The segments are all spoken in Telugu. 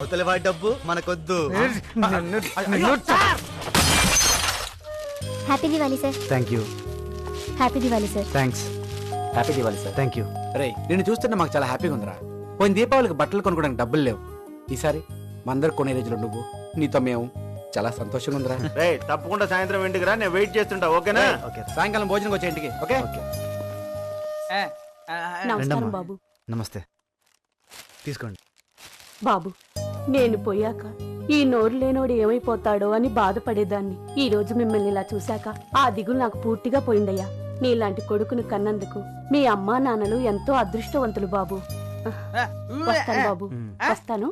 అవతలి వాడి డబ్బు మనకొద్దు. Happy Diwali sir. Thank you. Happy Diwali sir. Thanks. Happy Diwali sir. Thank you. రే నిన్ను చూస్తుంటే మాకు చాలా హ్యాపీగా ఉందిరా. పోయిన దీపావళికి బట్టలు కొనుక్కోడానికి డబ్బులు లేవు. ఈసారి మందరు కొనే రేంజ్లో నువ్వు, నీతో మేము, చాలా సంతోషంగా ఉందిరా. రే తప్పకుండా సాయంత్రం ఇంటికి రా, నేను వెయిట్ చేస్తుంటా. ఓకేనా? ఓకే. సాయంకాలం భోజనం వచ్చే ఇంటికి. Okay okay. నమస్కారం రండమ్మా. బాబు. నమస్తే. తీసుకోండి. బాబు, నేను పోయాక ఈ నోరు లేనోడు ఏమైపోతాడో అని బాధపడేదాన్ని. ఈ రోజు మిమ్మల్ని ఇలా చూశాక ఆ దిగులు నాకు పూర్తిగా పోయిందయ్యా. నీలాంటి కొడుకును కన్నందుకు మీ అమ్మా నాన్నలు ఎంతో అదృష్టవంతులు బాబు. వస్తాను బాబు, వస్తాను.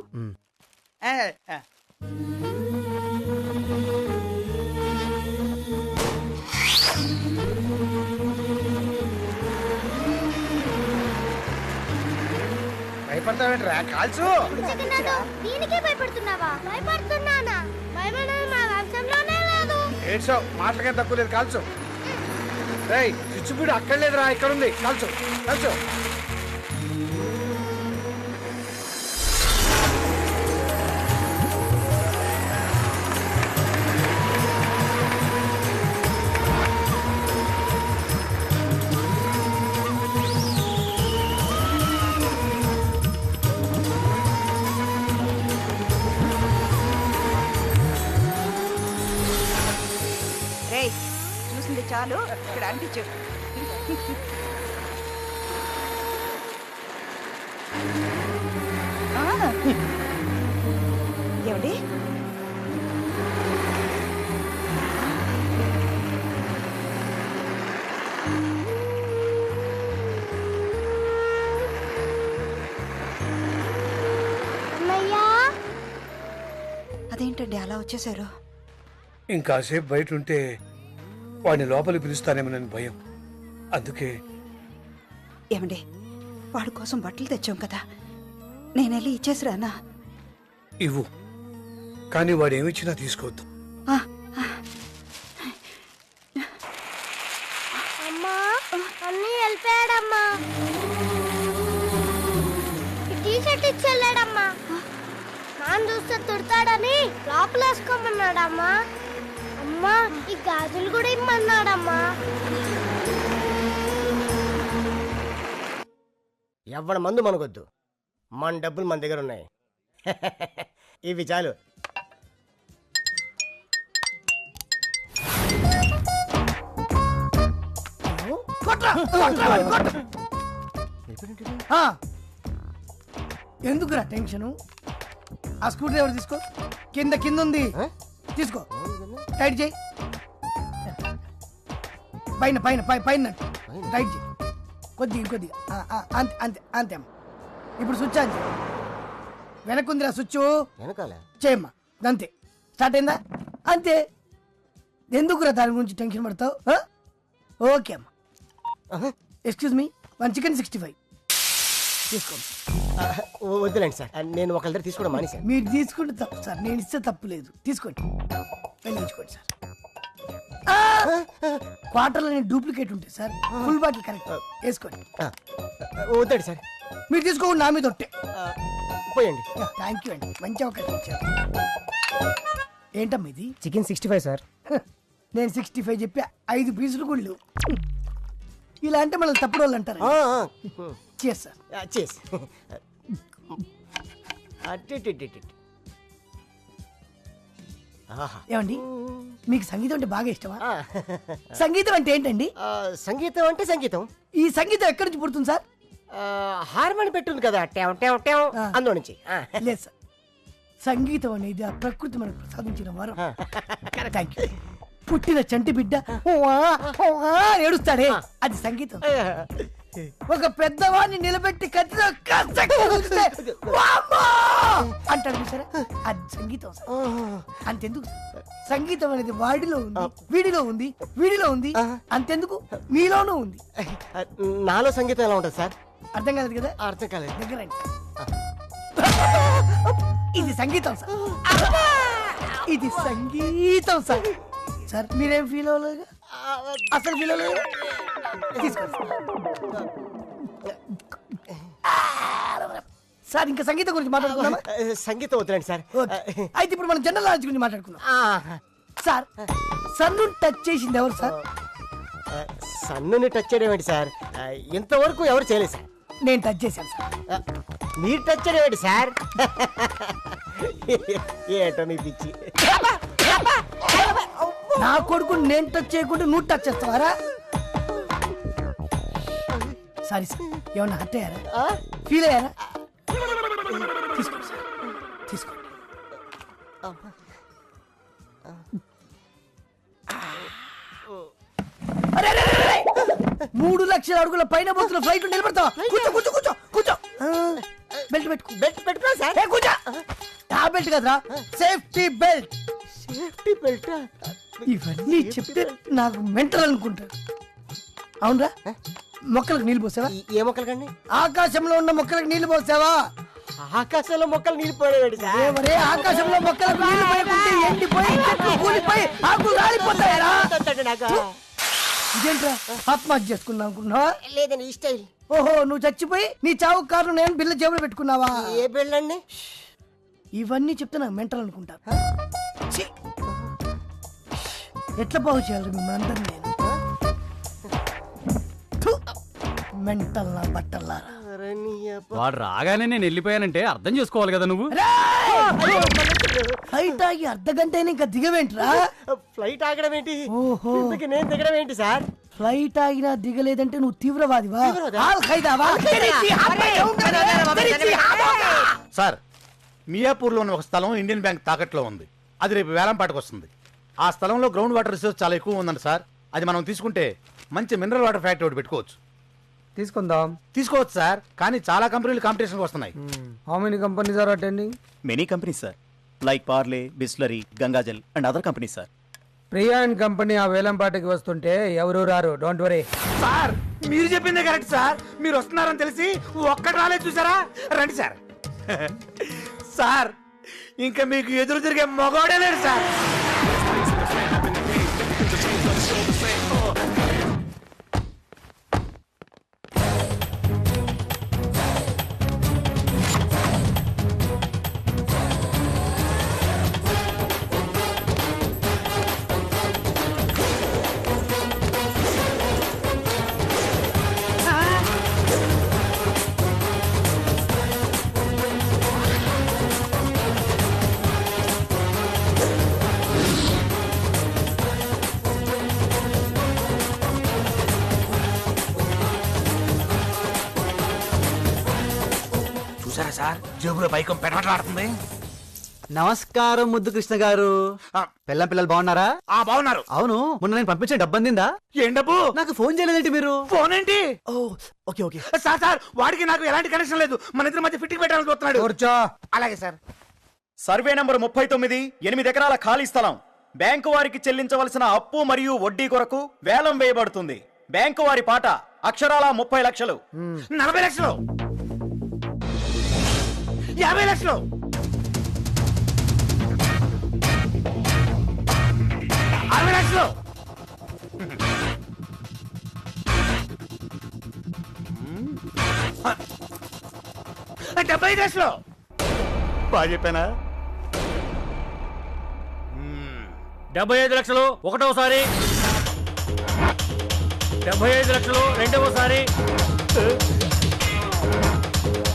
భయపడతావేంట్రా? కాల్చు. దీనికే భయపడుతున్నావా? భయపడుతున్నానా? భయపడడం మా వంశంలోనే లేదు. ఏడ్చావు, మాటలకే తక్కువ లేదు. కాల్చు. రేయ్ చిచ్చుపీడు అక్కడ లేదురా, ఇక్కడ ఉంది. కాల్చు కాల్చు. రేయ్ చూసింది చాలు, ఇక్కడ అంటించు. ఏమండి? అమ్మయ్యా, అదేంటండి అలా వచ్చేసారు? ఇంకాసేపు బయట ఉంటే వాడిని లోపలికి పిలుస్తానేమోనని భయం. అందుకే. ఏమండి, వాడి కోసం బట్టలు తెచ్చాం కదా, నేను వెళ్ళి ఇచ్చేసిరానా? ఇవ్వు, కానీ వాడు ఏమిచ్చినా తీసుకోవద్దు. అమ్మా అన్నీ వెళ్ళిపోయాడమ్మా. ఈ టీషర్ట్ ఇచ్చెళ్ళాడమ్మా. నాన్న చూస్తే తిడతాడని లోపలేసుకోమన్నాడమ్మా. అమ్మా ఈ గాజులు కూడా ఇమ్మన్నాడమ్మా. ఎవరి మందు మనకొద్దు, మన డబ్బులు మన దగ్గర ఉన్నాయి. ఇవి చాలు. ఎందుకురా టెన్షను? ఆ స్కూటీ డ్రైవర్ తీసుకో. కింద కింద ఉంది, తీసుకో. టైట్ చేయి. పైన పైన పైన టైట్ చేయి. కొద్దిగా అంతే అంతే అంతే అమ్మా. ఇప్పుడు స్విచ్ ఆన్ చేయి. వెనక్కుందిరా స్విచ్, వెనకాల చేయమ్మా. అంతే, స్టార్ట్ అయిందా? అంతే. ఎందుకురా దాని గురించి టెన్షన్ పడతావు? ఓకే అమ్మా. ఎక్స్క్యూజ్ మీ, 1 చికెన్ 65 తీసుకోండి. వద్దులేండి సార్, నేను ఒకరి దగ్గర తీసుకోవడం మానేశాను. మీరు తీసుకుంటే తప్పు సార్, నేను ఇస్తే తప్పు లేదు. తీసుకోండి, వెళ్ళించుకోండి సార్. క్వార్టర్లో డూప్లికేట్ ఉంటాయి సార్, ఫుల్ బాటిల్ కరెక్ట్. వేసుకోండి. వద్దండి సార్, మీరు తీసుకోండి, నా మీద ఒట్టే. పోయండి. థ్యాంక్ యూ అండి, మంచి అవకాశం ఇచ్చారు. ఏంటమ్మా ఇది? Chicken 65 sir. నేను 65 చెప్పా, 5 పీసులు గుళ్ళు. ఇలా అంటే మనల్ని తప్పుడు వాళ్ళు అంటారు. చేస్ సార్. చేసి ఏమండి, మీకు సంగీతం అంటే బాగా ఇష్టమా? సంగీతం అంటే ఏంటండి? సంగీతం అంటే సంగీతం. ఈ సంగీతం ఎక్కడి నుంచి పుడుతుంది సార్? హార్మోని పెట్టుంది కదా, టేవ్ టేవ్ టేవ్, అందులో నుంచి. లేదు సార్, సంగీతం అనేది ఆ ప్రకృతి మనకు ప్రసాదించిన వరం. Thank you. పుట్టిన చంటి బిడ్డ ఏడుస్తాడే, అది సంగీతం. ఒక పెద్దవాడిని నిలబెట్టి కత్తిలో అంటాడు చూసారా, అది సంగీతం సార్. అంతెందుకు సార్, సంగీతం అనేది వాడిలో ఉంది, వీడిలో ఉంది, వీడిలో ఉంది. అంతెందుకు, మీలోనూ ఉంది. నాలో సంగీతం ఎలా ఉంటుంది సార్? అర్థం కాలేదు కదా? అర్థం కాలేదు. దగ్గర ఇది సంగీతం సార్, ఇది సంగీతం సార్. సార్ మీరేం ఫీల్ అవ్వలేదు? అసలు ఫీల్ అవ్వలేదు. తీసుకోండి. సార్ ఇంకా సంగీతం గురించి మాట్లాడుకుందామా? సంగీతం వద్దులేండి సార్. ఓకే. అయితే ఇప్పుడు మనం జనరల్ నాలెడ్జ్ గురించి మాట్లాడుకుందాం. సార్ సన్ను టచ్ చేసింది ఎవరు సార్? సన్నుని టచ్ చేయడం ఏంటి సార్? ఇంతవరకు ఎవరు చేయలేదు సార్. నేను టచ్ చేశాను సార్. మీరు టచ్ చేయడం ఏంటి సార్? ఏటో మీ పిచ్చి. నా కొడుకు నేను టచ్ చేయకుండా నువ్వు టచ్ చేస్తావారా? సారీ సార్, ఏమన్నా హర్ట్ అయ్యారా? ఫీల్ అయ్యారా? తీసుకోండి సార్, తీసుకోండి. అరే, అరే, అరే, అరే! 3 లక్షల అడుగుల పైన పోతున్న ఫ్లైట్ నిలబడతావా? కూర్చో కూర్చో కూర్చో కూర్చో. బెల్ట్ పెట్టుకో. బెల్ట్ పెట్టుకో సార్. ఏ, కూర్చో. ఆ బెల్ట్ కదరా, సేఫ్టీ బెల్ట్. Safety belt. ఇవన్నీ చెప్తే నాకు మెంటల్ అనుకుంటారు. అవునరా? మొక్కలకు నీళ్లు పోసావా? ఏ మొక్కలు కండి? ఆకాశంలో ఉన్న మొక్కలకు నీళ్లు పోసావా? ఆకాశంలో మొక్కలు నీళ్ళు పోయేవాడు సార్. ఏమరే, ఆకాశంలో మొక్కలకు నీళ్లు పోయకుంటే ఎండిపోయి చెట్లు కూలిపోయి ఆకులు రాలిపోతాయరా? ఇదేంట్రా, ఆత్మహత్య చేసుకున్నా అనుకున్నావా? లేదండి, ఈ స్టైల్. ఓహో, నువ్వు చచ్చిపోయి నీ చావు కారణం నేను బిల్ల జేబులు పెట్టుకున్నావా? ఏ బెల్లండి? ఇవన్నీ చెప్తే నాకు మెంటల్ అనుకుంటా. ఛీ! ఎట్లా బాగు చేయాలి మిమ్మల్ని అందరినీ నేను? థు! మెంటల్ నా బట్టల్లారా. వాడు రాగానే నేను వెళ్ళిపోయానంటే అర్థం చేసుకోవాలి కదా నువ్వు. ఫ్లైట్ ఆగి అర్ధగంట ఇంకా దిగవేంట్రా? ఫ్లైట్ ఆగడం ఏంటి? ఓహో, నేను దిగడం ఏంటి సార్? ఫ్లైట్ ఆగినా దిగలేదంటే నువ్వు తీవ్రవాదివా? సార్, మియాపూర్లో ఉన్న ఒక స్థలం ఇండియన్ బ్యాంక్ తాకట్లో ఉంది. అది రేపు వేలంపాటకు వస్తుంది. ఆ స్థలంలో గ్రౌండ్ వాటర్ రిసోర్స్ చాలా ఎక్కువ ఉందండి సార్. అది మనం తీసుకుంటే మంచి మినరల్ వాటర్ ఫ్యాక్టరీ ఒకటి పెట్టుకోవచ్చు. తీసుకుందాం. తీసుకోవచ్చు సార్, కానీ చాలా కంపెనీలు కాంపిటీషన్ వస్తున్నాయి. How many companies are attending? Many companies sir, like Parle, Bisleri, Gangajal and other companies sir. Priya and company ఆ వేలంపాటికి వస్తుంటే ఎవరు రారు, డోంట్ వరీ. సార్, మీరు చెప్పిందే కరెక్ట్ సార్. మీరు వస్తున్నారని తెలిసి ఒక్కటి రాలేదు చూసారా? రండి సార్. సార్, ఇంకా మీకు ఎదురు తిరిగే మగవాడే లేడు సార్. చూసారా సార్, జేబులో బైకం పెడమట్లాడుతుంది. నమస్కారం ముద్దు కృష్ణ గారు. పిల్లం పిల్లలు బాగున్నారా? బాగున్నారు. అవును, మొన్న నేను పంపించిన డబ్బు అందిందా? ఏం డబ్బు? నాకు ఫోన్ చేయలేదేంటి మీరు? ఫోన్ ఏంటి? ఓ, ఓకే ఓకే. సార్ సార్, వాడికి నాకు ఎలాంటి కనెక్షన్ లేదు. మన ఇద్దరి మధ్య ఫిట్టింగ్ పెట్టాలని చూస్తున్నాడు. కూర్చో. అలాగే సార్. సర్వే నంబర్ 39, 8 ఎకరాల ఖాళీ స్థలం బ్యాంకు వారికి చెల్లించవలసిన అప్పు మరియు వడ్డీ కొరకు వేలం వేయబడుతుంది. బ్యాంకు వారి పాట అక్షరాల 30 లక్షలు. 40 లక్షలు, 50 లక్షలు, 60 లక్షలు, 75 లక్షలు. బాగా చెప్పానా? 75 లక్షలు ఒకటోసారి, 75 లక్షలు రెండవసారి,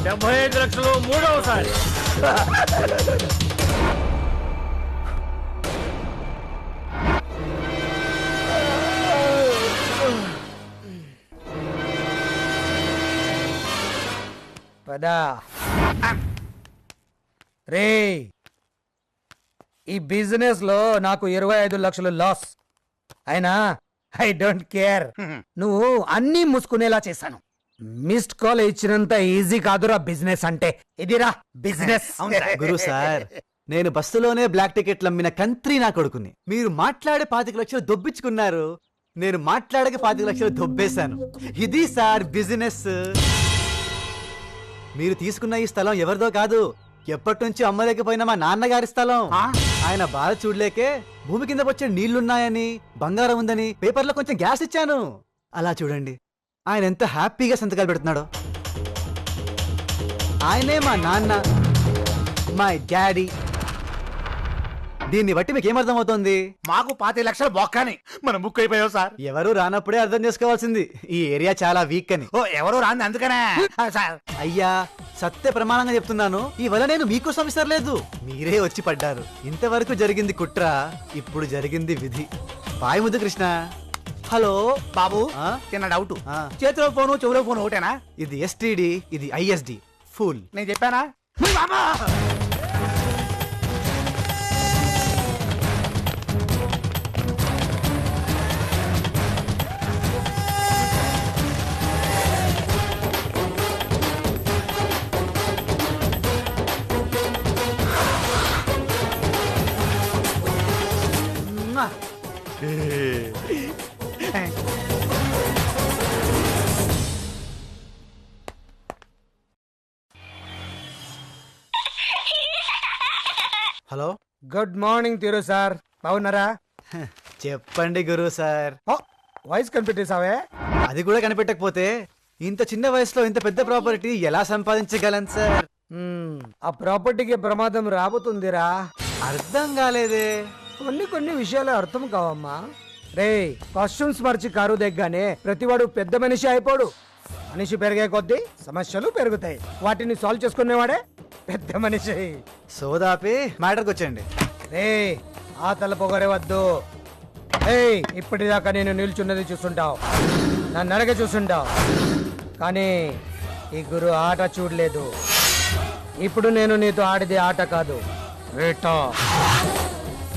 75 లక్షలు మూడవసారి. పదా రే, ఈ బిజినెస్ లో నాకు 25 లక్షలు లాస్ అయినా ఐ డోంట్ కేర్. నువ్వు అన్ని మూసుకునేలా చేశాను. మిస్డ్ కాల్ ఇచ్చినంత ఈజీ కాదురా బిజినెస్ అంటే. ఇదిరా బిజినెస్. గురు సార్, నేను బస్సులోనే బ్లాక్ టికెట్లు అమ్మిన కంత్రి నా కొడుకుని. మీరు మాట్లాడే 25 లక్షలు దొబ్బించుకున్నారు, నేను మాట్లాడక 25 లక్షలు దొబ్బేశాను. ఇది సార్ బిజినెస్. మీరు తీసుకున్న ఈ స్థలం ఎవరిదో కాదు, ఎప్పటి నుంచి అమ్మలేకపోయినా మా నాన్నగారి స్థలం. ఆయన బాధ చూడలేకే భూమి కింద వచ్చే నీళ్లున్నాయని, బంగారం ఉందని పేపర్లో కొంచెం గ్యాస్ ఇచ్చాను. అలా చూడండి ఆయన ఎంత హ్యాపీగా సంతకాలు పెడుతున్నాడో. ఆయనే మా నాన్న, మై డాడీ. దీన్ని బట్టి మీకు ఏమర్థమవుతోంది? మాకు 25 లక్షలు బొక్కని మనం బుక్ అయిపోయావు సార్. ఎవరు రానప్పుడే అర్థం చేసుకోవాల్సింది ఈ ఏరియా చాలా వీక్ అని. ఓ ఎవరు రాంది అందుకనే సార్. అయ్యా సత్య ప్రమాణంగా చెప్తున్నాను, ఈ వల నేను మీకోసం విసరలేదు, మీరే వచ్చి పడ్డారు. ఇంతవరకు జరిగింది కుట్ర, ఇప్పుడు జరిగింది విధి. బాయ్ ముద్దు కృష్ణ. హలో బాబు ఆ? చిన్న డౌట్, ఆ. చేతిలో ఫోను చెవులో ఫోను ఒకటేనా? ఇది ఎస్టిడి, ఇది ఐఎస్డి. ఫుల్. నేను చెప్పానా? బాబా! హలో, గుడ్ మార్నింగ్ తీరు సార్, బాగున్నారా? చెప్పండి గురు సార్. వాయిస్ కనిపెట్టేసావే? అది కూడా కనిపెట్టకపోతే ఇంత చిన్న వయసులో ఇంత పెద్ద ప్రాపర్టీ ఎలా సంపాదించగలను సార్? ఆ ప్రాపర్టీకి ప్రమాదం రాబోతుందిరా. అర్థం కాలేదే. కొన్ని విషయాలు అర్థం కావమ్మా. రే, కాస్ట్యూమ్స్ మార్చి కారు దిగ్గానే ప్రతివాడు పెద్ద మనిషి అయిపోడు. మనిషి పెరిగే కొద్దీ సమస్యలు పెరుగుతాయి, వాటిని సాల్వ్ చేసుకునేవాడే పెద్ద మనిషి. సోదాపి మ్యాటర్కి వచ్చండి. రే, ఆ తల పొగరే వద్దు. ఇప్పటిదాకా నేను నిల్చున్నది చూస్తుంటావు, నన్ను అడగ చూస్తుంటావు, కానీ ఈ గురు ఆట చూడలేదు. ఇప్పుడు నేను నీతో ఆడిది ఆట కాదు, వేట.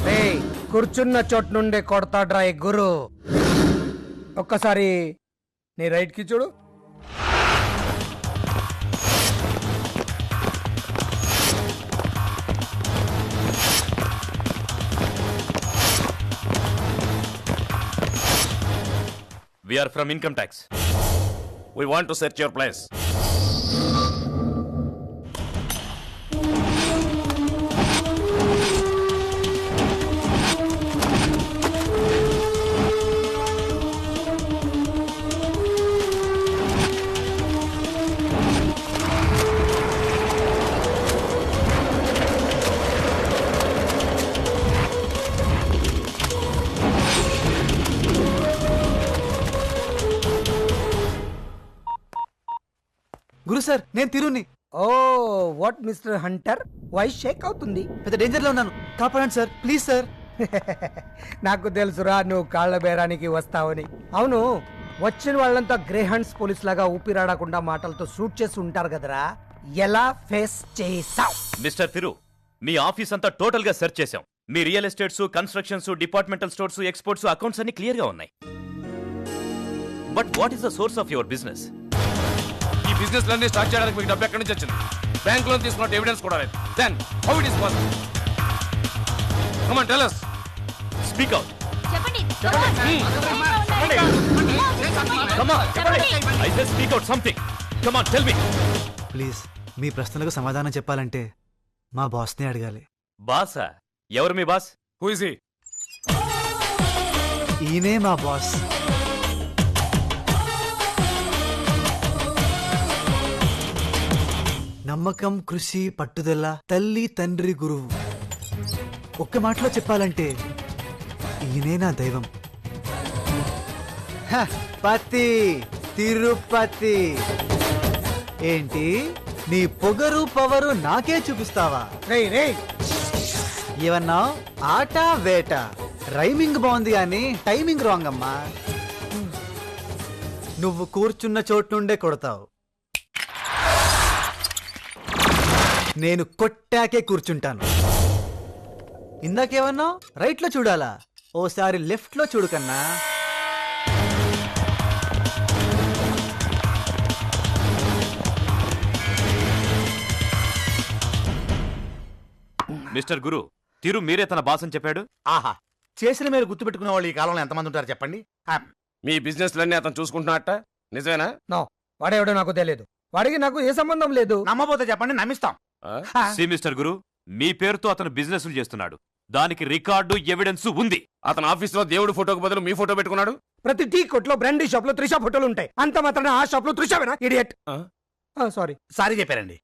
రే, కూర్చున్న చోటు నుండి కొడతాడ్రా ఈ గురు. ఒక్కసారి నీ రైట్ కి చూడు. We are from income tax. We want to search your place. Guru sir, నేను తిరుని. Oh what mister hunter, voice shake అవుతుంది. పెద్ద డేంజర్ లో ఉన్నాను, కాపాడండి సార్, ప్లీజ్ సార్. నాకు తెలుసురా నువ్వు కాళ్ళ బేరానికి వస్తావని. అవును, వచ్చిన వాళ్ళంతా గ్రే హండ్స్ పోలీస్ లాగా ఊపిరాడకుండా మాటలతో షూట్ చేసి ఉంటారు కదరా, ఎలా ఫేస్ చేసావ్? మిస్టర్ తిరు, మీ ఆఫీస్ అంతా టోటల్ గా సెర్చ్ చేశాం. మీ real estates, constructions, departmental stores, exports accounts అన్ని క్లియర్ గా ఉన్నాయి. But what is the source of your business? ఈ బిజినెస్ లన్నీ స్టార్ట్ చేయడానికి మీకు డబ్బు ఎక్కడి నుంచి వచ్చింది? బ్యాంక్ లోన్ తీసుకున్న ఎవిడెన్స్ కూడా లేదు. Then how it is possible? Come on tell us. Speak out. చెప్పండి. Come on. I said speak out something. Come on, tell me. Please, మీ ప్రశ్నలకు సమాధానం చెప్పాలంటే మా బాస్ని అడగాలి. బాసా? ఎవరు మీ బాస్? Who is he? ఈయనే మా బాస్. నమ్మకం, కృషి, పట్టుదల, తల్లి, తండ్రి, గురువు. ఒక్క మాటలో చెప్పాలంటే ఈయనే నా దైవం. పతి, తిరుపతి. ఏంటి నీ పొగరు పవరు నాకే చూపిస్తావా? ఏమన్నా ఆట వేట? రైమింగ్ బాగుంది కానీ టైమింగ్ రాంగ్ అమ్మా. నువ్వు కూర్చున్న చోటు నుండే కొడతావు, నేను కొట్టాకే కూర్చుంటాను. ఇందాకేమన్నా రైట్ లో చూడాలా? ఓసారి లెఫ్ట్ లో చూడు కన్నా. మిస్టర్ గురు, తిరు మీరే తన బాస్ అని చెప్పాడు. ఆహా, చేసిన మీరు గుర్తుపెట్టుకునే వాళ్ళు ఈ కాలంలో ఎంతమంది ఉంటారు చెప్పండి? మీ బిజినెస్ లన్నీ అతను చూసుకుంటున్నట్ట, నిజమేనా? నో, వాడేవాడో నాకు తెలియదు, వాడికి నాకు ఏ సంబంధం లేదు. నమ్మబోతే చెప్పండి, నమ్మిస్తాం. సి మిస్టర్ గురు, మీ పేరుతో అతను బిజినెస్ చేస్తున్నాడు, దానికి రికార్డు ఎవిడెన్స్ ఉంది. అతను ఆఫీస్ లో దేవుడు ఫోటోకు బదులు మీ ఫోటో పెట్టుకున్నాడు. ప్రతి టీ కొట్లో, బ్రాండీ షాప్ లో త్రిషా ఫోటోలు ఉంటాయి, అంత మాత్రమే ఆ షాప్ లో త్రిషావేనా? ఇడియట్. సారీ సారీ చెప్పారండి.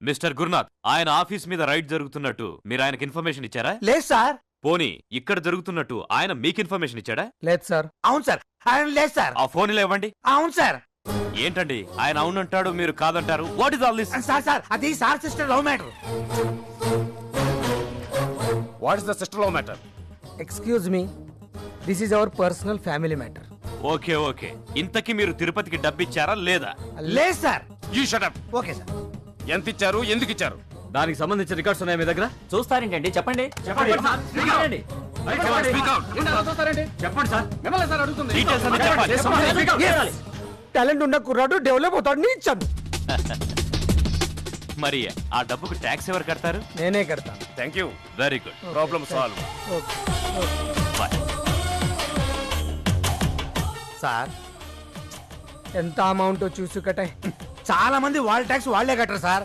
మిస్టర్ గురునాథ్, ఆయన ఆఫీస్ మీద రైడ్ జరుగుతున్నట్టు మీరు ఆయనకి ఇన్ఫర్మేషన్ ఇచ్చారా? లేదు సార్. పోనీ ఇక్కడ జరుగుతున్నట్టు ఆయన మీకు ఇన్ఫర్మేషన్ ఇచ్చాడా? లేదు సార్. అవును సార్, ఆయన లేదు సార్. ఆ ఫోన్ ఇలా ఇవ్వండి. అవును సార్. ఏంటండి ఆయన అవునంటాడు, మీరు కాదంటారు? What is all this? Sir అది sir sister love matter. What is the sister love matter? Excuse me, this is our personal family matter. Okay okay, ఇంతకీ మీరు తిరుపతికి డబ్బిచ్చారా లేదా? లేదు sir. You shut up. Okay sir. ఎంత ఇచ్చారు, ఎందుకు ఇచ్చారు? దానికి సంబంధించిన రికార్డ్స్ ఉన్నాయి మీ దగ్గర? చూస్తారేంటండి? చెప్పండి. చెప్పండి సార్. మిమ్మల్ని సార్ అడుగుతుంది. Details అన్ని చెప్పాలి. టాలెంట్ ఉన్న కుర్రాడు డెవలప్ అవుతాడు ఇచ్చాను. మరి ఆ డబ్బుకు ట్యాక్స్ ఎవరు కడతారు? నేనే కడతాను. Thank you. Very good, problem solve. Bye. Sir ఎంత అమౌంట్ చూసు కట్టాయి. చాలా మంది వాళ్ళ ట్యాక్స్ వాళ్ళే కట్టరు సార్.